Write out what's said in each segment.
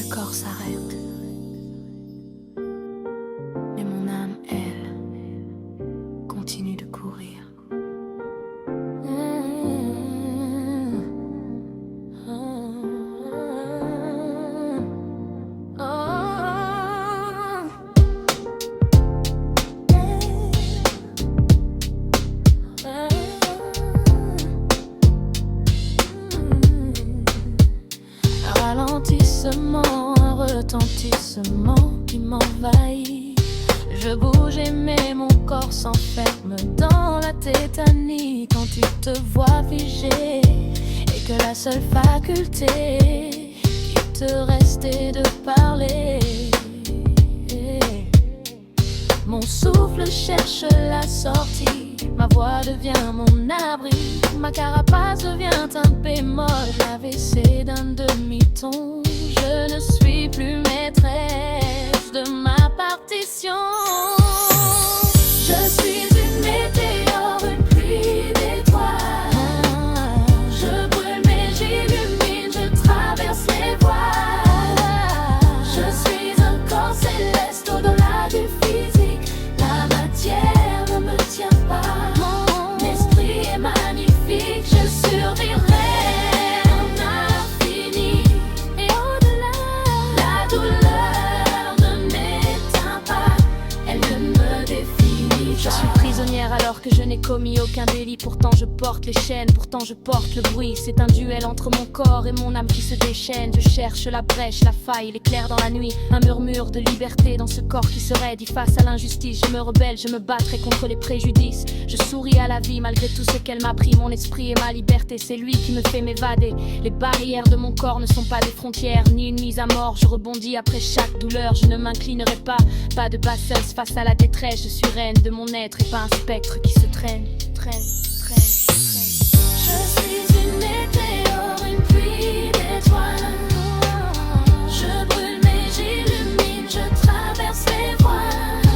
corps s'arrête, mais mon âme, elle, continue de courir. Un retentissement qui m'envahit. Je bouge mais mon corps s'enferme dans la tétanie. Quand tu te vois figé et que la seule faculté qui te reste est de parler. Mon souffle cherche la sortie, ma voix devient mon abri, ma carapace devient un bémol, l'AVC d'un demi-ton. Je ne suis plus maîtresse de ma partition. Je suis une météore, une pluie d'étoiles. Je brûle mais j'illumine, je traverse les voiles. Je suis un corps céleste au-delà du physique. La matière ne me tient pas. Mon esprit est magnifique, je survivrai. Alors que je n'ai commis aucun délit, pourtant je porte les chaînes, pourtant je porte le bruit. C'est un duel entre mon corps et mon âme qui se déchaîne. Je cherche la brèche, la faille, l'éclair dans la nuit. Un murmure de liberté dans ce corps qui se raidit face à l'injustice. Je me rebelle, je me battrai contre les préjudices. Je souris à la vie malgré tout ce qu'elle m'a pris. Mon esprit et ma liberté, c'est lui qui me fait m'évader. Les barrières de mon corps ne sont pas des frontières, ni une mise à mort. Je rebondis après chaque douleur, je ne m'inclinerai pas. Pas de basseuse face à la détresse. Je suis reine de mon être et pas un spectre qui se traîne. Je suis une météore, une pluie d'étoiles. Je brûle mais j'illumine, je traverse les voiles.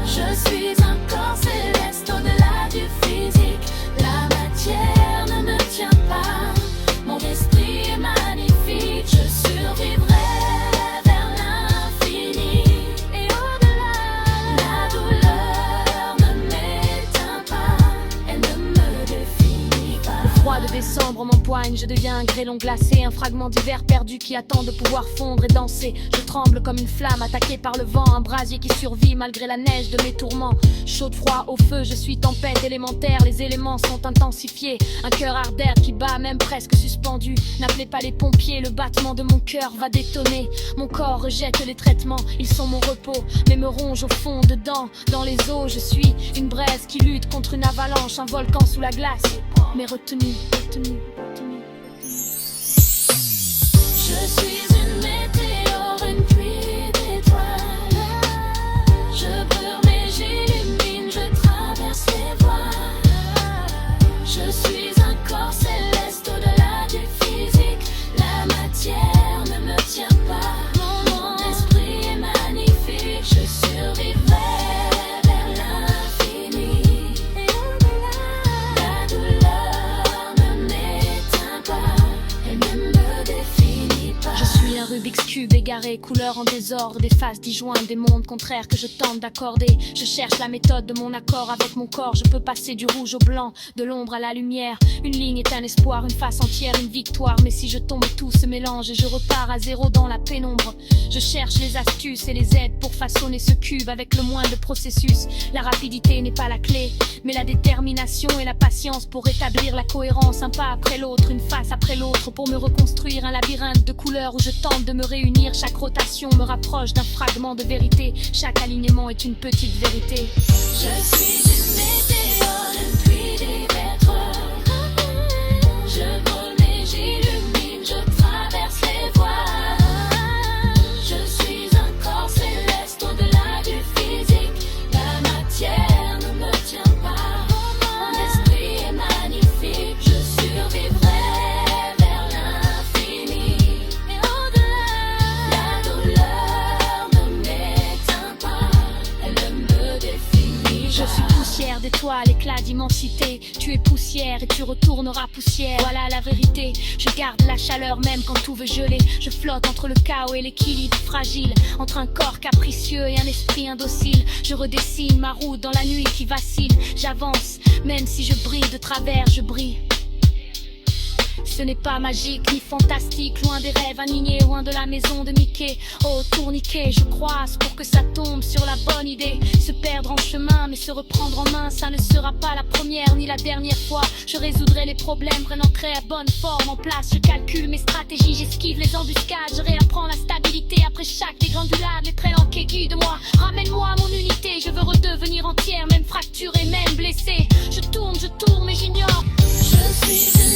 Je suis un corps céleste au-delà du physique. La matière ne me tient pas. Mon esprit est magnifique, je survivrai. De décembre m'empoigne, je deviens un grêlon glacé, un fragment d'hiver perdu qui attend de pouvoir fondre et danser. Je tremble comme une flamme attaquée par le vent, un brasier qui survit malgré la neige de mes tourments. Chaud de froid au feu, je suis tempête élémentaire, les éléments sont intensifiés. Un cœur ardent qui bat même presque suspendu. N'appelez pas les pompiers, le battement de mon cœur va détonner. Mon corps rejette les traitements, ils sont mon repos, mais me ronge au fond, dedans, dans les eaux. Je suis une braise qui lutte contre une avalanche, un volcan sous la glace, mais retenu. Je suis une météore, une pluie d'étoiles. Je brûle mais j'illumine, je traverse les voiles. Je suis un corps céleste au-delà du physique. La matière ne me tient pas. Mon esprit est magnifique, je survivrai. Rubik's Cube égaré, couleurs en désordre, des faces disjointes, des mondes contraires que je tente d'accorder. Je cherche la méthode de mon accord avec mon corps. Je peux passer du rouge au blanc, de l'ombre à la lumière. Une ligne est un espoir, une face entière, une victoire. Mais si je tombe, tout se mélange et je repars à zéro dans la pénombre. Je cherche les astuces et les aides pour façonner ce cube avec le moins de processus. La rapidité n'est pas la clé, mais la détermination et la patience pour rétablir la cohérence. Un pas après l'autre, une face après l'autre, pour me reconstruire un labyrinthe de couleurs où je tente de me réunir. Chaque rotation me rapproche d'un fragment de vérité. Chaque alignement est une petite vérité. Je suis une météore, une pluie d'étoiles. Je brûle mais j'illumine, je traverse les voiles. Je suis un corps céleste au-delà du physique. La matière ne me tient pas. Mon esprit est magnifique, je survivrai. poussière et tu retourneras poussière. Voilà la vérité, je garde la chaleur même quand tout veut geler. Je flotte entre le chaos et l'équilibre fragile, entre un corps capricieux et un esprit indocile. Je redessine ma route dans la nuit qui vacille. J'avance, même si je brille de travers, je brille. Ce n'est pas magique ni fantastique, loin des rêves alignés, loin de la maison de Mickey. Oh tourniquet, je croise pour que ça tombe sur la bonne idée. Se perdre en chemin mais se reprendre en main, ça ne sera pas la première ni la dernière fois. Je résoudrai les problèmes, renaîtrai à bonne forme en place. Je calcule mes stratégies, j'esquive les embuscades. Je réapprends la stabilité après chaque dégringolade. Les traits aiguës de moi, ramène-moi à mon unité. Je veux redevenir entière, même fracturée, même blessée. Je tourne mais j'ignore. Je suis